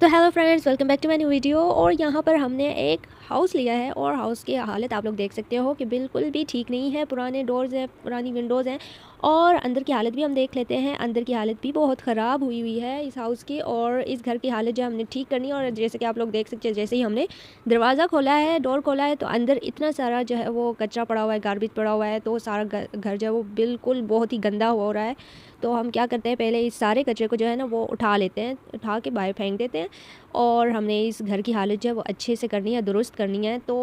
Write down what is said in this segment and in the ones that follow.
तो hello friends, welcome back to my new video. और यहाँ पर हमने एक हाउस लिया है और हाउस की हालत आप लोग देख सकते हो कि बिल्कुल भी ठीक नहीं है। पुराने डोर्स हैं, पुरानी विंडोज़ हैं और अंदर की हालत भी हम देख लेते हैं। अंदर की हालत भी बहुत ख़राब हुई हुई है इस हाउस की। और इस घर की हालत जो हमने ठीक करनी है, और जैसे कि आप लोग देख सकते हैं, जैसे ही हमने दरवाज़ा खोला है, डोर खोला है, तो अंदर इतना सारा जो है वो कचरा पड़ा हुआ है, गार्बेज पड़ा हुआ है। तो सारा घर जो है वो बिल्कुल बहुत ही गंदा हो रहा है। तो हम क्या करते हैं, पहले इस सारे कचरे को जो है ना वो उठा लेते हैं, उठा के बाहर फेंक देते हैं। और हमने इस घर की हालत जो है वो अच्छे से करनी है, दुरुस्त करनी है। तो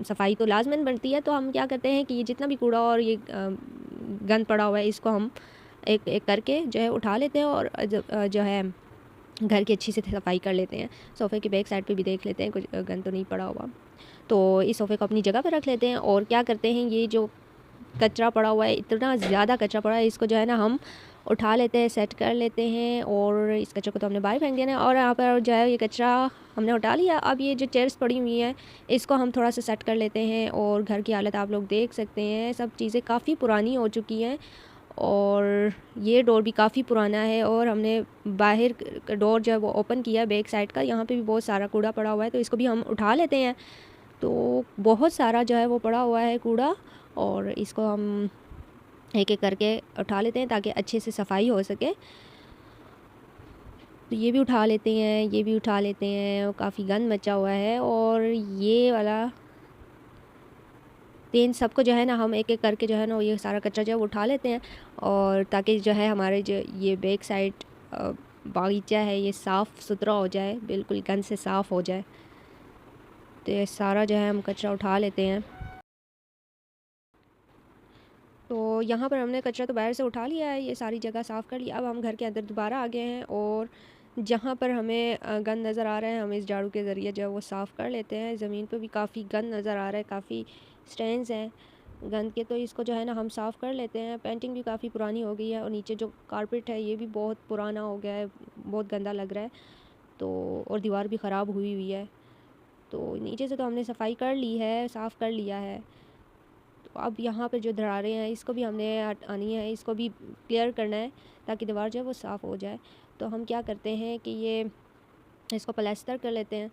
सफाई तो लाजमन बनती है। तो हम क्या करते हैं कि ये जितना भी कूड़ा और ये गंद पड़ा हुआ है, इसको हम एक एक करके जो है उठा लेते हैं और जो है घर की अच्छी से सफाई कर लेते हैं। सोफ़े के बैक साइड पे भी देख लेते हैं कुछ गंद तो नहीं पड़ा हुआ। तो इस सोफ़े को अपनी जगह पर रख लेते हैं। और क्या करते हैं, ये जो कचरा पड़ा हुआ है, इतना ज़्यादा कचरा पड़ा है, इसको जो है ना हम उठा लेते हैं, सेट कर लेते हैं। और इस कचरे को तो हमने बाहर फेंक देना है। और यहाँ पर जो है ये कचरा हमने उठा लिया। अब ये जो चेयर्स पड़ी हुई हैं, इसको हम थोड़ा सा सेट कर लेते हैं। और घर की हालत आप लोग देख सकते हैं, सब चीज़ें काफ़ी पुरानी हो चुकी हैं। और ये डोर भी काफ़ी पुराना है। और हमने बाहर डोर जो है वो ओपन किया है बैक साइड का, यहाँ पे भी बहुत सारा कूड़ा पड़ा हुआ है, तो इसको भी हम उठा लेते हैं। तो बहुत सारा जो है वो पड़ा हुआ है कूड़ा, और इसको हम एक एक करके उठा लेते हैं ताकि अच्छे से सफाई हो सके। तो ये भी उठा लेते हैं, ये भी उठा लेते हैं। और काफ़ी गंद मचा हुआ है। और ये वाला, तो इन सबको जो है ना हम एक एक करके जो है ना ये सारा कचरा जो है वो उठा लेते हैं। और ताकि जो है हमारे जो ये बैक साइड बागीचा है, ये साफ़ सुथरा हो जाए, बिल्कुल गंद से साफ़ हो जाए। तो ये सारा जो है हम कचरा उठा लेते हैं। तो यहाँ पर हमने कचरा तो बाहर से उठा लिया है, ये सारी जगह साफ़ कर लिया। अब हम घर के अंदर दोबारा आ गए हैं। और जहाँ पर हमें गंद नज़र आ रहा है, हम इस झाड़ू के ज़रिए जो है वो साफ़ कर लेते हैं। ज़मीन पे भी काफ़ी गंद नज़र आ रहा है, काफ़ी स्टेन्स हैं गंद के, तो इसको जो है ना हम साफ़ कर लेते हैं। पेंटिंग भी काफ़ी पुरानी हो गई है। और नीचे जो कारपेट है ये भी बहुत पुराना हो गया है, बहुत गंदा लग रहा है। तो और दीवार भी ख़राब हुई हुई है। तो नीचे से तो हमने सफाई कर ली है, साफ़ कर लिया है। तो अब यहाँ पे जो दरारें हैं, इसको भी हमने हटानी है, इसको भी क्लियर करना है ताकि दीवार जो है वो साफ़ हो जाए। तो हम क्या करते हैं कि ये इसको प्लास्टर कर लेते हैं।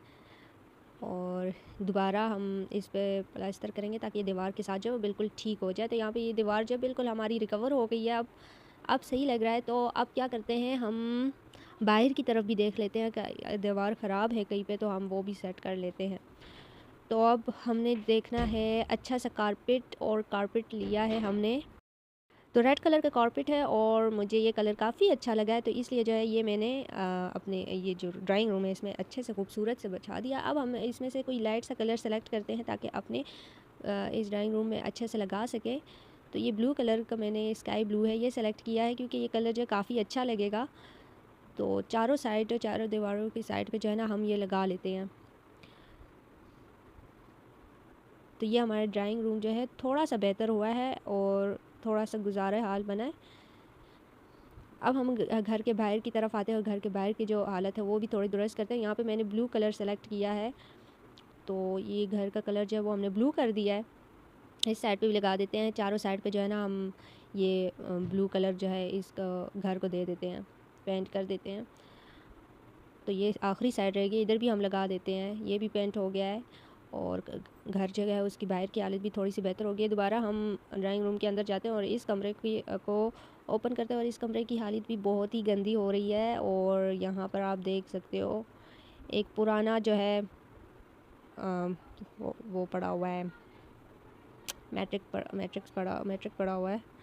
और दोबारा हम इस पे प्लास्टर करेंगे ताकि ये दीवार के साथ जो है वो बिल्कुल ठीक हो जाए। तो यहाँ पे ये दीवार जो है बिल्कुल हमारी रिकवर हो गई है। अब सही लग रहा है। तो अब क्या करते हैं, हम बाहर की तरफ भी देख लेते हैं कि दीवार ख़राब है कहीं पे, तो हम वो भी सेट कर लेते हैं। तो अब हमने देखना है अच्छा सा कारपेट, और कारपेट लिया है हमने, तो रेड कलर का कारपेट है। और मुझे ये कलर काफ़ी अच्छा लगा है, तो इसलिए जो है ये मैंने अपने ये जो ड्राइंग रूम है इसमें अच्छे से खूबसूरत से बिछा दिया। अब हम इसमें से कोई लाइट सा कलर सेलेक्ट करते हैं ताकि अपने इस ड्राइंग रूम में अच्छे से लगा सके। तो ये ब्लू कलर का मैंने, स्काई ब्लू है, ये सेलेक्ट किया है क्योंकि ये कलर जो है काफ़ी अच्छा लगेगा। तो चारों साइड, चारों दीवारों की साइड पे जो है ना हम ये लगा लेते हैं। तो ये हमारा ड्राइंग रूम जो है थोड़ा सा बेहतर हुआ है और थोड़ा सा गुजारा हाल बना है। अब हम घर के बाहर की तरफ आते हैं और घर के बाहर की जो हालत है वो भी थोड़ी दुरुस्त करते हैं। यहाँ पे मैंने ब्लू कलर सेलेक्ट किया है, तो ये घर का कलर जो है वो हमने ब्लू कर दिया है। इस साइड पे भी लगा देते हैं, चारों साइड पे जो है ना हम ये ब्लू कलर जो है इस घर को दे देते हैं, पेंट कर देते हैं। तो ये आखिरी साइड रहेगी, इधर भी हम लगा देते हैं, ये भी पेंट हो गया है। और घर जो है उसकी बाहर की हालत भी थोड़ी सी बेहतर हो गई है। दोबारा हम ड्राइंग रूम के अंदर जाते हैं और इस कमरे को ओपन करते हैं। और इस कमरे की हालत भी बहुत ही गंदी हो रही है। और यहाँ पर आप देख सकते हो एक पुराना जो है वो पड़ा हुआ है, मैट्रिक पड़ा हुआ है।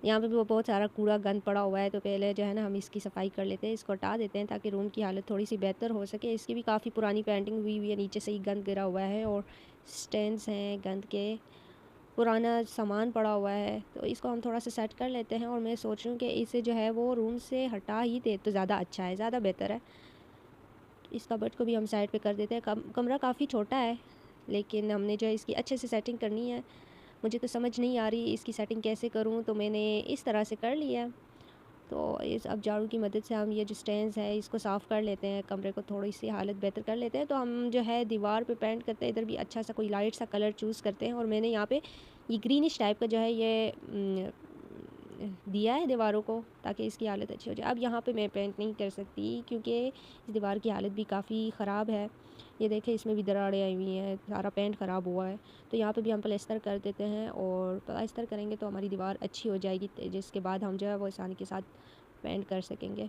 यहाँ पे भी वो बहुत सारा कूड़ा गंद पड़ा हुआ है। तो पहले जो है ना हम इसकी सफाई कर लेते हैं, इसको हटा देते हैं ताकि रूम की हालत थोड़ी सी बेहतर हो सके। इसकी भी काफ़ी पुरानी पेंटिंग हुई हुई है, नीचे से ही गंद गिरा हुआ है और स्टैंड्स हैं गंद के, पुराना सामान पड़ा हुआ है। तो इसको हम थोड़ा सा सेट कर लेते हैं। और मैं सोच रही हूँ कि इसे जो है वो रूम से हटा ही दे तो ज़्यादा अच्छा है, ज़्यादा बेहतर है। इस कबर्ड को भी हम साइड पे कर देते हैं। कमरा काफ़ी छोटा है, लेकिन हमने जो है इसकी अच्छे से सेटिंग करनी है। मुझे तो समझ नहीं आ रही इसकी सेटिंग कैसे करूं, तो मैंने इस तरह से कर लिया। तो इस अब झाड़ू की मदद से हम ये जो स्टैंड्स है इसको साफ़ कर लेते हैं, कमरे को थोड़ी सी हालत बेहतर कर लेते हैं। तो हम जो है दीवार पे पेंट करते हैं, इधर भी अच्छा सा कोई लाइट सा कलर चूज़ करते हैं। और मैंने यहाँ पे ये ग्रीनिश टाइप का जो है ये दिया है दीवारों को ताकि इसकी हालत अच्छी हो जाए। अब यहाँ पे मैं पेंट नहीं कर सकती क्योंकि इस दीवार की हालत भी काफ़ी ख़राब है। ये देखें, इसमें भी दरारें आई हुई हैं, सारा पेंट ख़राब हुआ है। तो यहाँ पे भी हम प्लास्टर कर देते हैं, और प्लास्टर करेंगे तो हमारी दीवार अच्छी हो जाएगी, जिसके बाद हम जो है वो आसानी के साथ पेंट कर सकेंगे।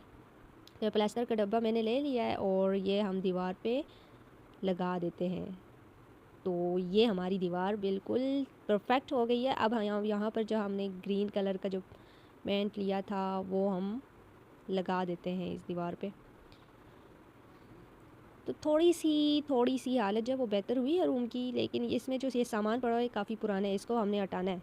तो प्लास्टर का डब्बा मैंने ले लिया है और ये हम दीवार पे लगा देते हैं। तो ये हमारी दीवार बिल्कुल परफेक्ट हो गई है। अब यहाँ पर जो हमने ग्रीन कलर का जो पेंट लिया था वो हम लगा देते हैं इस दीवार पे। तो थोड़ी सी हालत जो है वो बेहतर हुई है रूम की, लेकिन इसमें जो ये सामान पड़ा है काफ़ी पुराना है, इसको हमने हटाना है।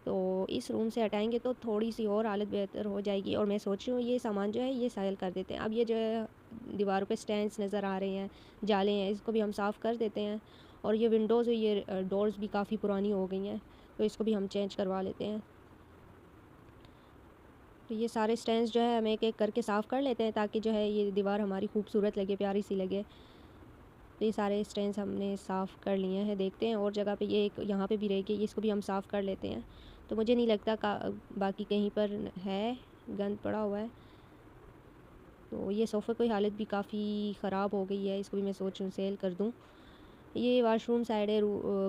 तो इस रूम से हटाएंगे तो थोड़ी सी और हालत बेहतर हो जाएगी। और मैं सोच रही हूँ ये सामान जो है ये सेल कर देते हैं। अब ये जो है दीवारों पे स्टैंड्स नज़र आ रहे हैं, जाले हैं, इसको भी हम साफ़ कर देते हैं। और ये विंडोज़, ये डोर्स भी काफ़ी पुरानी हो गई हैं, तो इसको भी हम चेंज करवा लेते हैं। तो ये सारे स्टैंड्स जो है हम एक एक करके साफ़ कर लेते हैं ताकि जो है ये दीवार हमारी खूबसूरत लगे, प्यारी सी लगे। तो ये सारे स्टैंड्स हमने साफ़ कर लिए हैं। देखते हैं और जगह पे ये एक यहाँ पे भी रह गई, इसको भी हम साफ़ कर लेते हैं। तो मुझे नहीं लगता बाकी कहीं पर है गंद पड़ा हुआ है। तो ये सोफ़े की हालत भी काफ़ी ख़राब हो गई है, इसको भी मैं सोच रही हूँ सेल कर दूँ। ये वाशरूम साइड है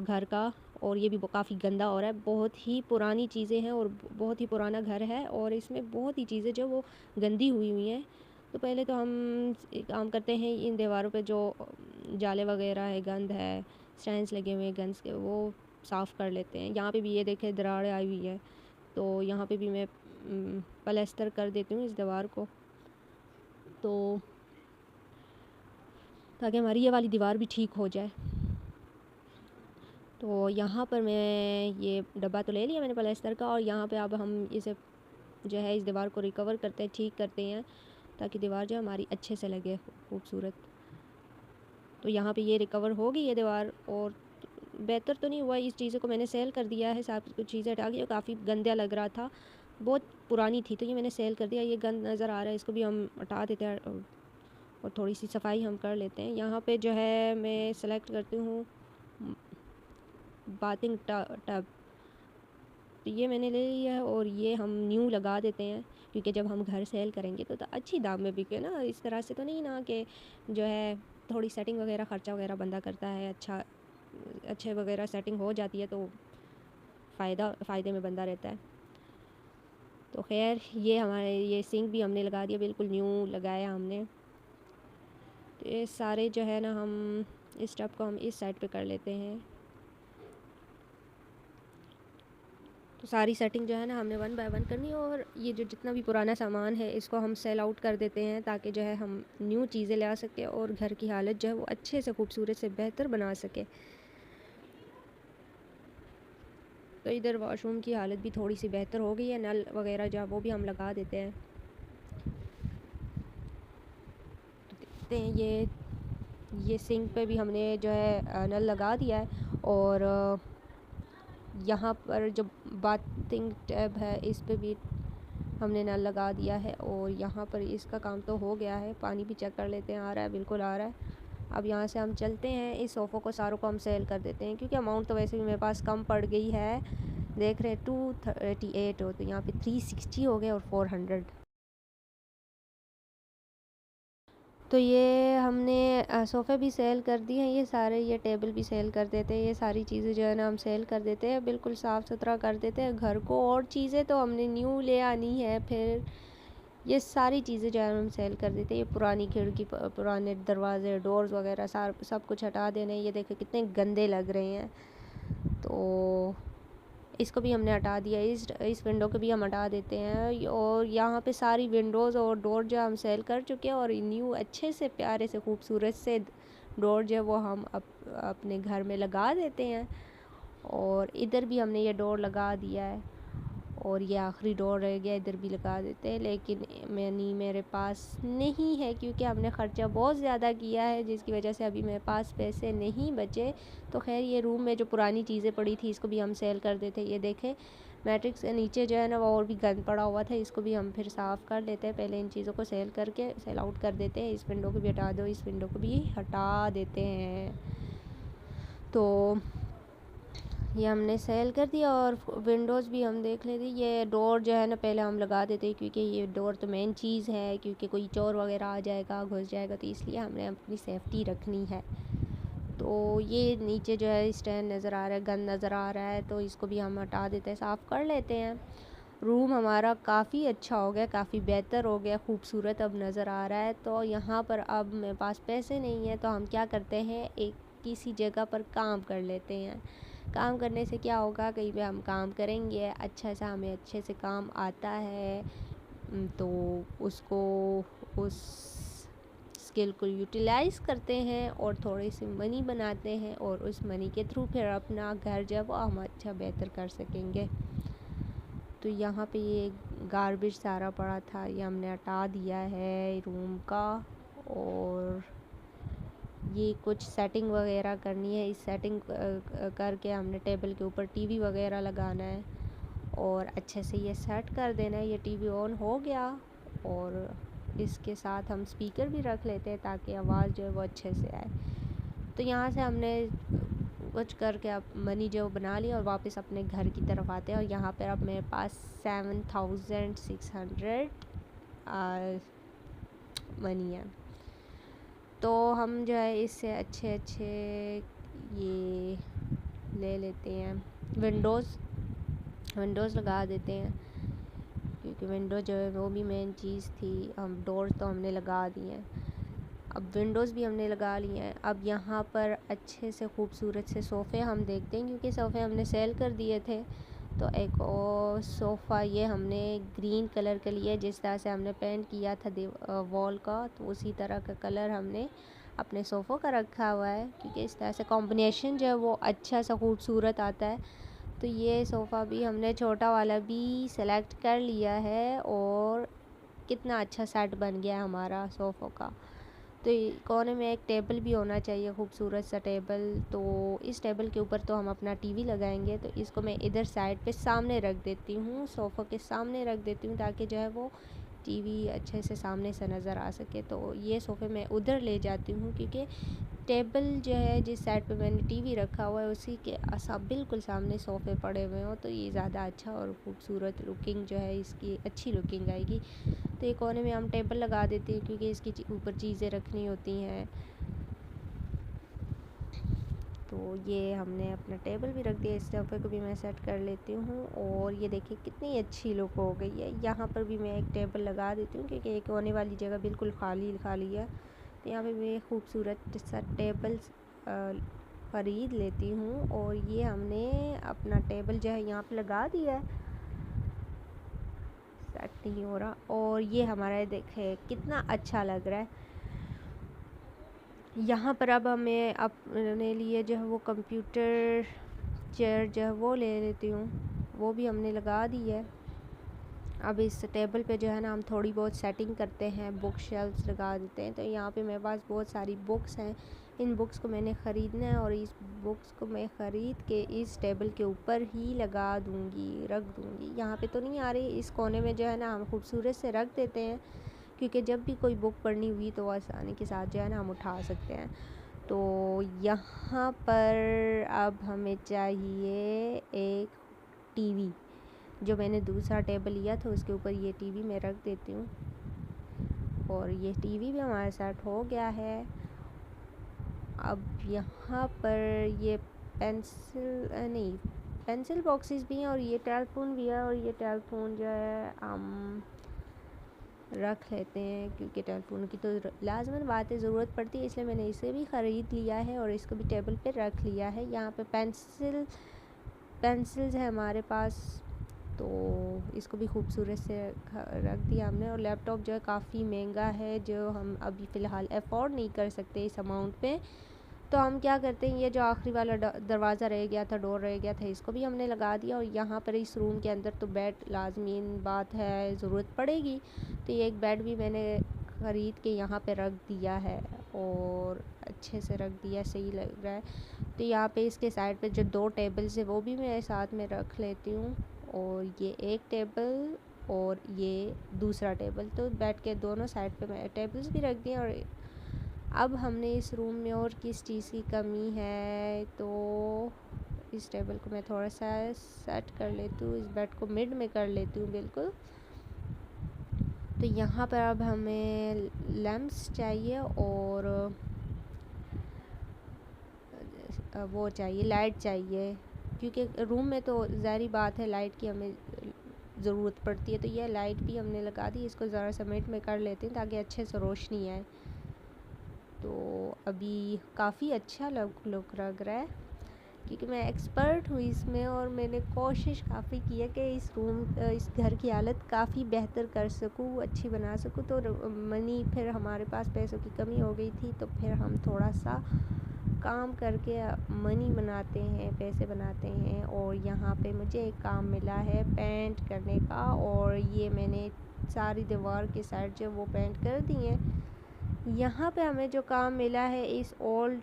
घर का, और ये भी काफ़ी गंदा हो रहा है। बहुत ही पुरानी चीज़ें हैं और बहुत ही पुराना घर है, और इसमें बहुत ही चीज़ें जो वो गंदी हुई हुई हैं। तो पहले तो हम एक काम करते हैं, इन दीवारों पे जो जाले वगैरह है, गंद है, स्टैंड्स लगे हुए हैं गंद के, वो साफ़ कर लेते हैं। यहाँ पे भी ये देखें दरारें आई हुई है, तो यहाँ पे भी मैं प्लास्टर कर देती हूँ इस दीवार को, तो ताकि हमारी ये वाली दीवार भी ठीक हो जाए। तो यहाँ पर मैं ये डब्बा तो ले लिया मैंने प्लास्टर का, और यहाँ पे अब हम इसे जो है इस दीवार को रिकवर करते हैं, ठीक करते हैं, ताकि दीवार जो हमारी अच्छे से लगे, खूबसूरत। तो यहाँ पे ये रिकवर हो गई है दीवार, और बेहतर तो नहीं हुआ, इस चीज़ों को मैंने सेल कर दिया है, सब कुछ चीज़ें हटा के, काफ़ी गंदा लग रहा था, बहुत पुरानी थी, तो ये मैंने सेल कर दिया। ये गंद नज़र आ रहा है, इसको भी हम हटा देते हैं और थोड़ी सी सफाई हम कर लेते हैं। यहाँ पे जो है मैं सेलेक्ट करती हूँ बाथिंग टब, तो ये मैंने ले लिया है, और ये हम न्यू लगा देते हैं, क्योंकि जब हम घर सेल करेंगे तो अच्छी दाम में बिके ना, इस तरह से तो नहीं ना कि जो है थोड़ी सेटिंग वगैरह ख़र्चा वगैरह बंदा करता है, अच्छे वगैरह सेटिंग हो जाती है तो फ़ायदे में बंदा रहता है। तो खैर ये हमारे ये सिंक भी हमने लगा दिया, बिल्कुल न्यू लगाया हमने। तो ये सारे जो है ना, हम इस टब को हम इस साइड पे कर लेते हैं। तो सारी सेटिंग जो है ना हमने 1 बाय 1 करनी है, और ये जो जितना भी पुराना सामान है इसको हम सेल आउट कर देते हैं, ताकि जो है हम न्यू चीज़ें ला सकें और घर की हालत जो है वो अच्छे से खूबसूरत से बेहतर बना सके। तो इधर वॉशरूम की हालत भी थोड़ी सी बेहतर हो गई है, नल वगैरह जो है वो भी हम लगा देते हैं। तो देखते हैं ये सिंक पे भी हमने जो है नल लगा दिया है, और यहाँ पर जो बाथिंग टैब है इस पे भी हमने नल लगा दिया है, और यहाँ पर इसका काम तो हो गया है। पानी भी चेक कर लेते हैं, आ रहा है, बिल्कुल आ रहा है। अब यहाँ से हम चलते हैं, इस सोफ़ों को सारों को हम सेल कर देते हैं, क्योंकि अमाउंट तो वैसे भी मेरे पास कम पड़ गई है। देख रहे हैं 238 हो, तो यहाँ पे 360 हो गए और 400। तो ये हमने सोफ़े भी सेल कर दिए हैं, ये सारे, ये टेबल भी सेल कर देते हैं, ये सारी चीज़ें जो है ना हम सेल कर देते हैं, बिल्कुल साफ़ सुथरा कर देते हैं घर को। और चीज़ें तो हमने न्यू ले आनी है, फिर ये सारी चीज़ें जो है हम सेल कर देते हैं। ये पुरानी खिड़की, पुराने दरवाजे, डोर्स वगैरह सब कुछ हटा देने। ये देखें कितने गंदे लग रहे हैं, तो इसको भी हमने हटा दिया। इस विंडो को भी हम हटा देते हैं, और यहाँ पे सारी विंडोज़ और डोर जो हम सेल कर चुके हैं, और न्यू अच्छे से प्यारे से खूबसूरत से डोर जो है वो हम अपने घर में लगा देते हैं। और इधर भी हमने ये डोर लगा दिया है, और ये आखिरी डोर रह गया, इधर भी लगा देते हैं, लेकिन मेरे पास नहीं है, क्योंकि हमने ख़र्चा बहुत ज़्यादा किया है, जिसकी वजह से अभी मेरे पास पैसे नहीं बचे। तो खैर ये रूम में जो पुरानी चीज़ें पड़ी थी इसको भी हम सेल कर देते हैं। ये देखें मैट्रिक्स के नीचे जो है ना वो और भी गंद पड़ा हुआ था, इसको भी हम फिर साफ़ कर लेते हैं। पहले इन चीज़ों को सेल आउट कर देते हैं। इस विंडो को भी हटा दो, इस विंडो को भी हटा देते हैं। तो ये हमने सेल कर दिया और विंडोज़ भी हम देख लेते। ये डोर जो है ना पहले हम लगा देते क्योंकि ये डोर तो मेन चीज़ है, क्योंकि कोई चोर वगैरह आ जाएगा, घुस जाएगा, तो इसलिए हमने अपनी सेफ्टी रखनी है। तो ये नीचे जो है स्टैंड नज़र आ रहा है, गन नज़र आ रहा है, तो इसको भी हम हटा देते हैं, साफ़ कर लेते हैं। रूम हमारा काफ़ी अच्छा हो गया, काफ़ी बेहतर हो गया, खूबसूरत अब नज़र आ रहा है। तो यहाँ पर अब मेरे पास पैसे नहीं है, तो हम क्या करते हैं, एक किसी जगह पर काम कर लेते हैं। काम करने से क्या होगा, कहीं पे हम काम करेंगे अच्छा सा, हमें अच्छे से काम आता है, तो उसको उस स्किल को यूटिलाइज़ करते हैं और थोड़ी सी मनी बनाते हैं, और उस मनी के थ्रू फिर अपना घर जब वो हम अच्छा बेहतर कर सकेंगे। तो यहाँ पे ये गार्बेज सारा पड़ा था, ये हमने हटा दिया है रूम का। और ये कुछ सेटिंग वगैरह करनी है, इस सेटिंग करके हमने टेबल के ऊपर टीवी वगैरह लगाना है और अच्छे से ये सेट कर देना है। ये टीवी ऑन हो गया और इसके साथ हम स्पीकर भी रख लेते हैं ताकि आवाज़ जो है वो अच्छे से आए। तो यहाँ से हमने कुछ करके अब मनी जो बना ली और वापस अपने घर की तरफ आते हैं। और यहाँ पर अब मेरे पास 7600 मनी है। तो हम जो है इससे अच्छे अच्छे ये ले लेते हैं, विंडोज़ लगा देते हैं, क्योंकि विंडो जो है वो भी मेन चीज़ थी। हम डोर तो हमने लगा दिए हैं, अब विंडोज़ भी हमने लगा लिए हैं। अब यहाँ पर अच्छे से खूबसूरत से सोफ़े हम देखते हैं, क्योंकि सोफ़े हमने सेल कर दिए थे। तो एक और सोफ़ा ये हमने ग्रीन कलर का लिया, जिस तरह से हमने पेंट किया था वॉल का, तो उसी तरह का कलर हमने अपने सोफ़ों का रखा हुआ है, क्योंकि इस तरह से कॉम्बिनेशन जो है वो अच्छा सा खूबसूरत आता है। तो ये सोफ़ा भी हमने छोटा वाला भी सेलेक्ट कर लिया है और कितना अच्छा सेट बन गया है हमारा सोफ़ों का। तो कोने में एक टेबल भी होना चाहिए, खूबसूरत सा टेबल। तो इस टेबल के ऊपर तो हम अपना टीवी लगाएंगे, तो इसको मैं इधर साइड पे सामने रख देती हूँ, सोफ़ा के सामने रख देती हूँ, ताकि जो है वो टीवी अच्छे से सामने से नज़र आ सके। तो ये सोफ़े मैं उधर ले जाती हूँ, क्योंकि टेबल जो है जिस साइड पे मैंने टीवी रखा हुआ है उसी के बिल्कुल सामने सोफ़े पड़े हुए हों, तो ये ज़्यादा अच्छा और ख़ूबसूरत लुकिंग जो है इसकी अच्छी लुकिंग आएगी। तो एक कोने में हम टेबल लगा देते हैं, क्योंकि इसके ऊपर चीज़ें रखनी होती हैं। तो ये हमने अपना टेबल भी रख दिया, इस सोफ़े को भी मैं सेट कर लेती हूँ। और ये देखिए कितनी अच्छी लुक हो गई है। यहाँ पर भी मैं एक टेबल लगा देती हूँ, क्योंकि एक कोने वाली जगह बिल्कुल खाली खाली है। तो यहाँ पे मैं खूबसूरत सा टेबल ख़रीद लेती हूँ, और ये हमने अपना टेबल जो है यहाँ पे लगा दिया है, सेट नहीं हो रहा। और ये हमारा देखे कितना अच्छा लग रहा है। यहाँ पर अब हमें अपने लिए जो है वो कंप्यूटर चेयर जो है वो ले लेती हूँ, वो भी हमने लगा दी है। अब इस टेबल पे जो है ना हम थोड़ी बहुत सेटिंग करते हैं, बुक शेल्फ्स लगा देते हैं। तो यहाँ पे मेरे पास बहुत सारी बुक्स हैं, इन बुक्स को मैंने ख़रीदना है, और इस बुक्स को मैं ख़रीद के इस टेबल के ऊपर ही लगा दूँगी, रख दूँगी। यहाँ पे तो नहीं आ रही, इस कोने में जो है ना हम खूबसूरत से रख देते हैं, क्योंकि जब भी कोई बुक पढ़नी हुई तो आसानी के साथ जो है ना हम उठा सकते हैं। तो यहाँ पर अब हमें चाहिए एक टीवी, जो मैंने दूसरा टेबल लिया था उसके ऊपर ये टीवी मैं रख देती हूँ। और ये टीवी भी हमारे साथ हो गया है। अब यहाँ पर ये पेंसिल बॉक्सेस भी हैं, और ये टेलीफोन भी है। और ये टेलीफोन जो है हम रख लेते हैं, क्योंकि टेलीफोन की तो लाजमन बात है, ज़रूरत पड़ती है, इसलिए मैंने इसे भी ख़रीद लिया है और इसको भी टेबल पे रख लिया है। यहाँ पे पेंसिल्स है हमारे पास, तो इसको भी खूबसूरत से रख दिया हमने। और लैपटॉप जो है काफ़ी महंगा है, जो हम अभी फ़िलहाल अफोर्ड नहीं कर सकते इस अमाउंट पे। तो हम क्या करते हैं, ये जो आखिरी वाला दरवाज़ा रह गया था, डोर रह गया था, इसको भी हमने लगा दिया। और यहाँ पर इस रूम के अंदर तो बेड लाजमीन बात है, ज़रूरत पड़ेगी, तो ये एक बेड भी मैंने ख़रीद के यहाँ पे रख दिया है, और अच्छे से रख दिया, सही लग रहा है। तो यहाँ पे इसके साइड पे जो 2 टेबल्स है वो भी मैं साथ में रख लेती हूँ, और ये एक टेबल और ये दूसरा टेबल, तो बेड के दोनों साइड पे मैं टेबल्स भी रख दिए। और अब हमने इस रूम में और किस चीज़ की कमी है, तो इस टेबल को मैं थोड़ा सा सेट कर लेती हूँ, इस बेड को मिड में कर लेती हूँ बिल्कुल। तो यहाँ पर अब हमें लैंप्स चाहिए और वो चाहिए, लाइट चाहिए, क्योंकि रूम में तो ज़ाहिर बात है लाइट की हमें ज़रूरत पड़ती है। तो ये लाइट भी हमने लगा दी, इसको ज़रा सा मिड में कर लेते हैं ताकि अच्छे से रोशनी आए। तो अभी काफ़ी अच्छा लुक लग रहा है, क्योंकि मैं एक्सपर्ट हूँ इसमें और मैंने कोशिश काफ़ी की है कि इस घर की हालत काफ़ी बेहतर कर सकूँ, अच्छी बना सकूँ। तो मनी, फिर हमारे पास पैसों की कमी हो गई थी, तो फिर हम थोड़ा सा काम करके मनी बनाते हैं, पैसे बनाते हैं। और यहाँ पे मुझे एक काम मिला है पेंट करने का, और ये मैंने सारी दीवार के साइड जो वो पेंट कर दी है। यहाँ पे हमें जो काम मिला है, इस ओल्ड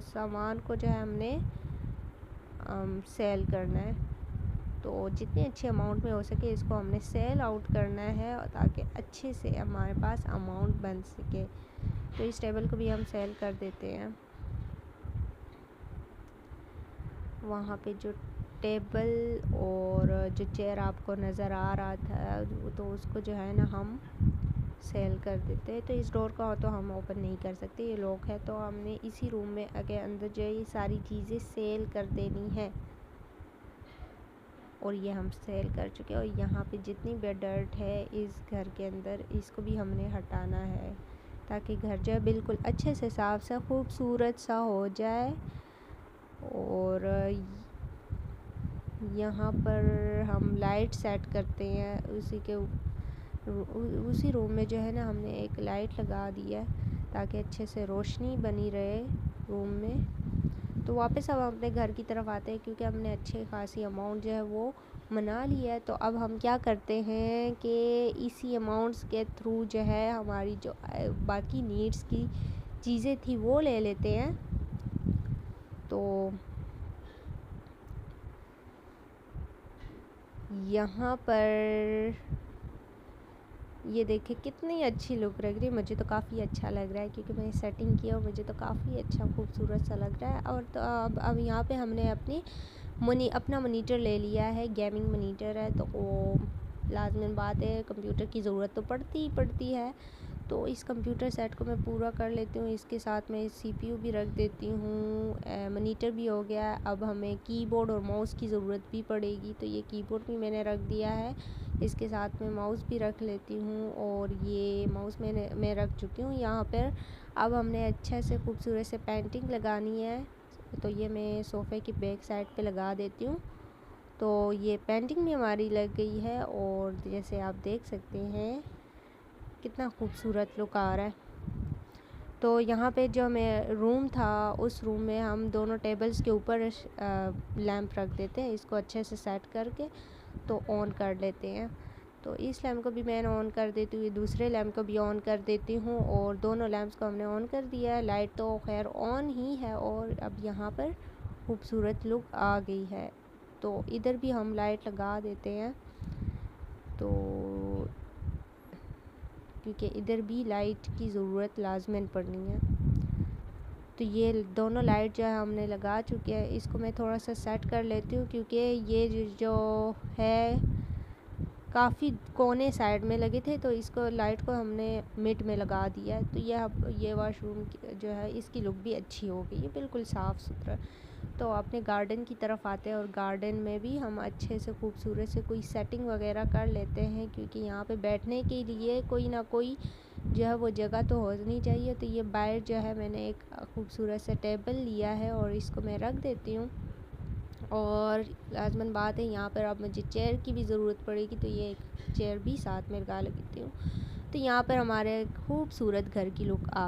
सामान को जो है हमने सेल करना है। तो जितनी अच्छी अमाउंट में हो सके इसको हमने सेल आउट करना है, ताकि अच्छे से हमारे पास अमाउंट बन सके। तो इस टेबल को भी हम सेल कर देते हैं। वहाँ पे जो टेबल और जो चेयर आपको नज़र आ रहा था, तो उसको जो है ना हम सेल कर देते हैं। तो इस डोर का तो हम ओपन नहीं कर सकते, ये लॉक है। तो हमने इसी रूम में आगे अंदर जो है ये सारी चीज़ें सेल कर देनी है, और ये हम सेल कर चुके हैं। और यहाँ पे जितनी भी डर्ट है इस घर के अंदर, इसको भी हमने हटाना है, ताकि घर जो है बिल्कुल अच्छे से साफ़ सा खूबसूरत सा हो जाए। और यहाँ पर हम लाइट सेट करते हैं, उसी रूम में जो है ना हमने एक लाइट लगा दी है, ताकि अच्छे से रोशनी बनी रहे रूम में। तो वापस अब हम अपने घर की तरफ आते हैं, क्योंकि हमने अच्छी खासी अमाउंट जो है वो मना लिया है। तो अब हम क्या करते हैं कि इसी अमाउंट्स के थ्रू जो है हमारी जो बाकी नीड्स की चीज़ें थी वो ले लेते हैं। तो यहाँ पर ये देखिए कितनी अच्छी लुक लग रही है, मुझे तो काफ़ी अच्छा लग रहा है, क्योंकि मैंने सेटिंग किया और मुझे तो काफ़ी अच्छा खूबसूरत सा लग रहा है। और तो अब यहाँ पे हमने अपना मॉनिटर ले लिया है, गेमिंग मॉनिटर है। तो वो लाज़िमी बात है, कंप्यूटर की ज़रूरत तो पड़ती है। तो इस कंप्यूटर सेट को मैं पूरा कर लेती हूँ, इसके साथ मैं CPU भी रख देती हूँ, मॉनिटर भी हो गया। अब हमें कीबोर्ड और माउस की ज़रूरत भी पड़ेगी, तो ये कीबोर्ड भी मैंने रख दिया है, इसके साथ मैं माउस भी रख लेती हूँ। और ये माउस मैं रख चुकी हूँ यहाँ पर। अब हमने अच्छे से खूबसूरत से पेंटिंग लगानी है, तो ये मैं सोफ़े की बैक साइड पे लगा देती हूँ। तो ये पेंटिंग भी हमारी लग गई है, और जैसे आप देख सकते हैं कितना खूबसूरत लुक आ रहा है। तो यहाँ पे जो हमें रूम था, उस रूम में हम दोनों टेबल्स के ऊपर लैंप रख देते हैं, इसको अच्छे से सेट करके तो ऑन कर लेते हैं। तो इस लैंप को भी मैं ऑन कर देती हूँ, दूसरे लैंप को भी ऑन कर देती हूँ, और दोनों लैंप्स को हमने ऑन कर दिया है। लाइट तो खैर ऑन ही है, और अब यहाँ पर खूबसूरत लुक आ गई है। तो इधर भी हम लाइट लगा देते हैं, तो क्योंकि इधर भी लाइट की ज़रूरत लाज़मन पड़नी है। तो ये दोनों लाइट जो है हमने लगा चुके हैं, इसको मैं थोड़ा सा सेट कर लेती हूँ, क्योंकि ये जो है काफ़ी कोने साइड में लगे थे, तो इसको लाइट को हमने मिड में लगा दिया है। तो ये वाशरूम जो है इसकी लुक भी अच्छी हो गई है, बिल्कुल साफ़ सुथरा। तो अपने गार्डन की तरफ आते हैं, और गार्डन में भी हम अच्छे से खूबसूरत से कोई सेटिंग वगैरह कर लेते हैं, क्योंकि यहाँ पे बैठने के लिए कोई ना कोई जो है वो जगह तो होनी चाहिए। तो ये बाहर जो है मैंने एक खूबसूरत सा टेबल लिया है, और इसको मैं रख देती हूँ। और लाज़मन बात है, यहाँ पर अब मुझे चेयर की भी ज़रूरत पड़ेगी, तो ये एक चेयर भी साथ में लगा लेती हूँ। तो यहाँ पर हमारे खूबसूरत घर की लुक आ